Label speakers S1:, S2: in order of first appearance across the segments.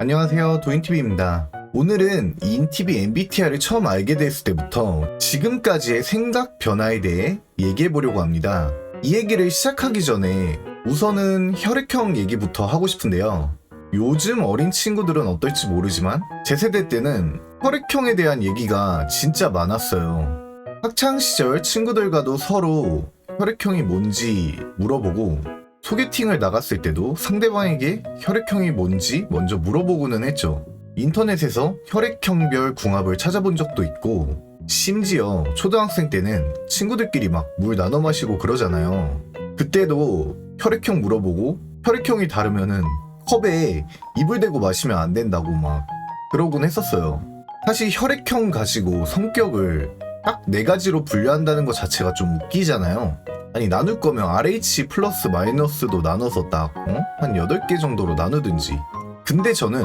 S1: 안녕하세요, 도인TV입니다. 오늘은 인TV MBTI를 처음 알게 됐을 때부터 지금까지의 생각 변화에 대해 얘기해보려고 합니다. 이 얘기를 시작하기 전에 우선은 혈액형 얘기부터 하고 싶은데요. 요즘 어린 친구들은 어떨지 모르지만 제 세대 때는 혈액형에 대한 얘기가 진짜 많았어요. 학창시절 친구들과도 서로 혈액형이 뭔지 물어보고 소개팅을 나갔을 때도 상대방에게 혈액형이 뭔지 먼저 물어보고는 했죠. 인터넷에서 혈액형별 궁합을 찾아본 적도 있고 심지어 초등학생 때는 친구들끼리 막 물 나눠 마시고 그러잖아요. 그때도 혈액형 물어보고 혈액형이 다르면은 컵에 입을 대고 마시면 안 된다고 막 그러곤 했었어요. 사실 혈액형 가지고 성격을 딱 4가지로 분류한다는 것 자체가 좀 웃기잖아요. 아니 나눌 거면 RH 플러스 마이너스도 나눠서 딱 한 8개 정도로 나누든지. 근데 저는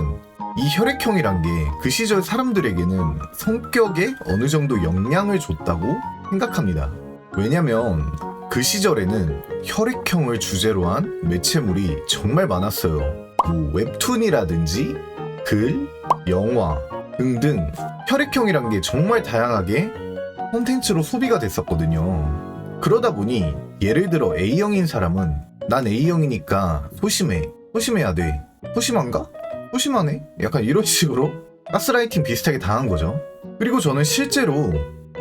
S1: 이 혈액형이란 게 그 시절 사람들에게는 성격에 어느 정도 영향을 줬다고 생각합니다. 왜냐면 그 시절에는 혈액형을 주제로 한 매체물이 정말 많았어요. 뭐 웹툰이라든지 글, 영화 등등 혈액형이란 게 정말 다양하게 콘텐츠로 소비가 됐었거든요. 그러다 보니 예를 들어 A형인 사람은 난 A형이니까 소심해야 돼. 소심한가? 소심하네? 약간 이런 식으로 가스라이팅 비슷하게 당한 거죠. 그리고 저는 실제로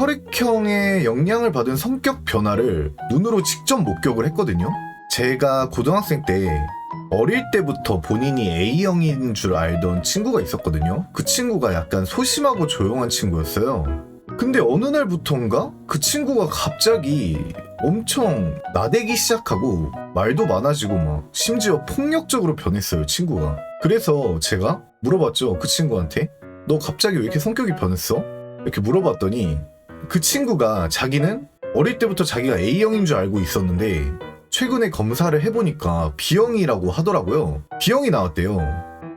S1: 혈액형에 영향을 받은 성격 변화를 눈으로 직접 목격을 했거든요. 제가 고등학생 때 어릴 때부터 본인이 A형인 줄 알던 친구가 있었거든요. 그 친구가 약간 소심하고 조용한 친구였어요. 근데 어느 날부터인가 그 친구가 갑자기 엄청 나대기 시작하고 말도 많아지고 막 심지어 폭력적으로 변했어요, 친구가. 그래서 제가 물어봤죠, 그 친구한테. 너 갑자기 왜 이렇게 성격이 변했어? 이렇게 물어봤더니 그 친구가 자기는 어릴 때부터 자기가 A형인 줄 알고 있었는데 최근에 검사를 해보니까 B형이라고 하더라고요. B형이 나왔대요.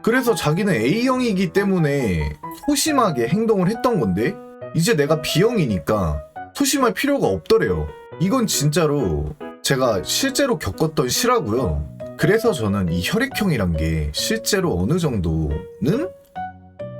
S1: 그래서 자기는 A형이기 때문에 소심하게 행동을 했던 건데 이제 내가 B형이니까 소심할 필요가 없더래요. 이건 진짜로 제가 실제로 겪었던 실화고요. 그래서 저는 이 혈액형이란 게 실제로 어느 정도는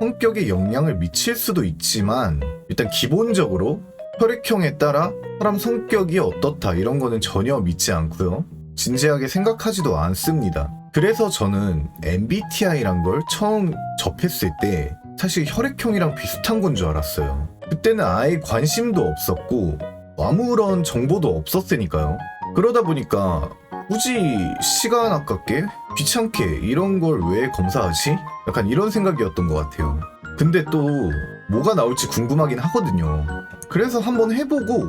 S1: 성격에 영향을 미칠 수도 있지만 일단 기본적으로 혈액형에 따라 사람 성격이 어떻다 이런 거는 전혀 믿지 않고요. 진지하게 생각하지도 않습니다. 그래서 저는 MBTI란 걸 처음 접했을 때 사실 혈액형이랑 비슷한 건 줄 알았어요. 그때는 아예 관심도 없었고 아무런 정보도 없었으니까요. 그러다 보니까 굳이 시간 아깝게 귀찮게 이런 걸 왜 검사하지? 약간 이런 생각이었던 것 같아요. 근데 또 뭐가 나올지 궁금하긴 하거든요. 그래서 한번 해보고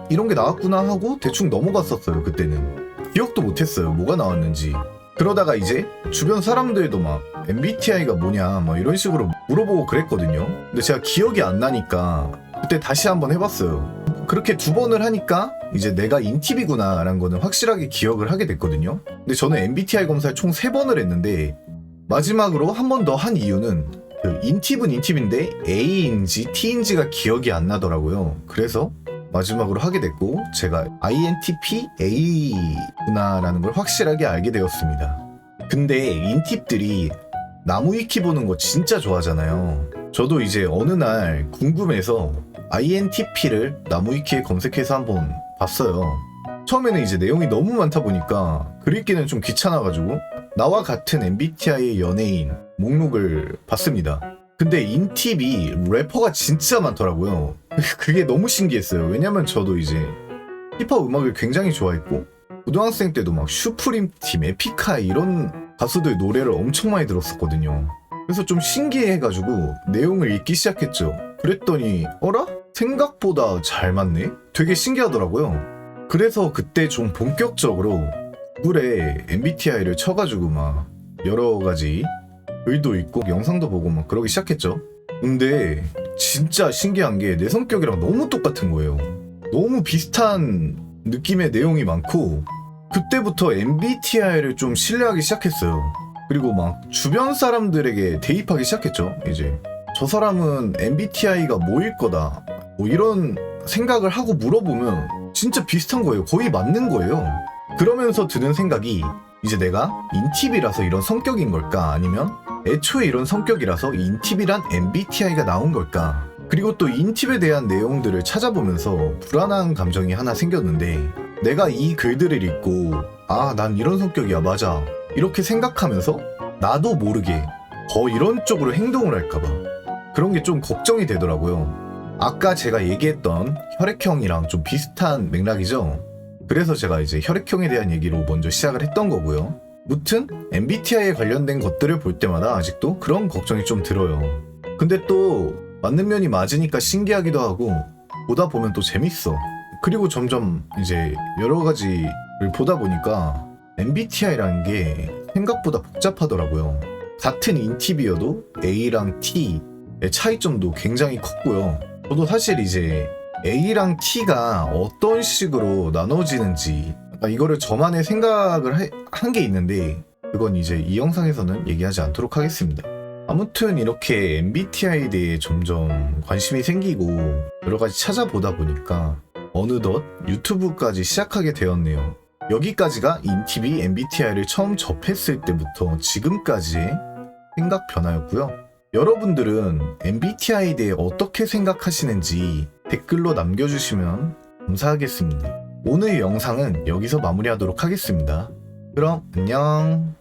S1: 이런 게 나왔구나 하고 대충 넘어갔었어요. 그때는 기억도 못했어요, 뭐가 나왔는지. 그러다가 이제 주변 사람들도 막 MBTI가 뭐냐 막 이런 식으로 물어보고 그랬거든요. 근데 제가 기억이 안 나니까 그때 다시 한번 해봤어요. 그렇게 2번을 하니까 이제 내가 인팁이구나 라는 거는 확실하게 기억을 하게 됐거든요. 근데 저는 MBTI 검사를 총 3번을 했는데 마지막으로 한 번 더 한 이유는 그 인팁은 인팁인데 A인지 T인지가 기억이 안 나더라고요. 그래서 마지막으로 하게 됐고 제가 INTP A구나 라는 걸 확실하게 알게 되었습니다. 근데 인팁들이 나무 위키 보는 거 진짜 좋아하잖아요. 저도 이제 어느 날 궁금해서 INTP를 나무 위키에 검색해서 한번 봤어요. 처음에는 이제 내용이 너무 많다 보니까 글 읽기는 좀 귀찮아가지고 나와 같은 MBTI의 연예인 목록을 봤습니다. 근데 인팁이 래퍼가 진짜 많더라고요. 그게 너무 신기했어요. 왜냐면 저도 이제 힙합 음악을 굉장히 좋아했고 고등학생 때도 막 슈프림팀, 에픽하이 이런 가수들 노래를 엄청 많이 들었었거든요. 그래서 좀 신기해가지고 내용을 읽기 시작했죠. 그랬더니 어라? 생각보다 잘 맞네? 되게 신기하더라고요. 그래서 그때 좀 본격적으로 구글에 MBTI를 쳐가지고 막 여러 가지 글도 읽고 영상도 보고 막 그러기 시작했죠. 근데 진짜 신기한 게 내 성격이랑 너무 똑같은 거예요. 너무 비슷한 느낌의 내용이 많고 그때부터 MBTI를 좀 신뢰하기 시작했어요. 그리고 막 주변 사람들에게 대입하기 시작했죠. 이제 저 사람은 MBTI가 뭐일 거다 뭐 이런 생각을 하고 물어보면 진짜 비슷한 거예요. 거의 맞는 거예요. 그러면서 드는 생각이 이제 내가 인팁이라서 이런 성격인 걸까? 아니면 애초에 이런 성격이라서 인팁이란 MBTI가 나온 걸까? 그리고 또 인팁에 대한 내용들을 찾아보면서 불안한 감정이 하나 생겼는데, 내가 이 글들을 읽고 아, 난 이런 성격이야, 맞아, 이렇게 생각하면서 나도 모르게 더 이런 쪽으로 행동을 할까봐 그런 게 좀 걱정이 되더라고요. 아까 제가 얘기했던 혈액형이랑 좀 비슷한 맥락이죠. 그래서 제가 이제 혈액형에 대한 얘기로 먼저 시작을 했던 거고요. 무튼 MBTI에 관련된 것들을 볼 때마다 아직도 그런 걱정이 좀 들어요. 근데 또 맞는 면이 맞으니까 신기하기도 하고, 보다 보면 또 재밌어. 그리고 점점 이제 여러 가지를 보다 보니까 MBTI라는 게 생각보다 복잡하더라고요. 같은 인팁이어도 A랑 T의 차이점도 굉장히 컸고요. 저도 사실 이제 A랑 T가 어떤 식으로 나눠지는지 이거를 저만의 생각을 한 게 있는데, 그건 이제 이 영상에서는 얘기하지 않도록 하겠습니다. 아무튼 이렇게 MBTI에 대해 점점 관심이 생기고 여러 가지 찾아보다 보니까 어느덧 유튜브까지 시작하게 되었네요. 여기까지가 인팁이 MBTI를 처음 접했을 때부터 지금까지의 생각 변화였고요. 여러분들은 MBTI에 대해 어떻게 생각하시는지 댓글로 남겨주시면 감사하겠습니다. 오늘 영상은 여기서 마무리하도록 하겠습니다. 그럼 안녕.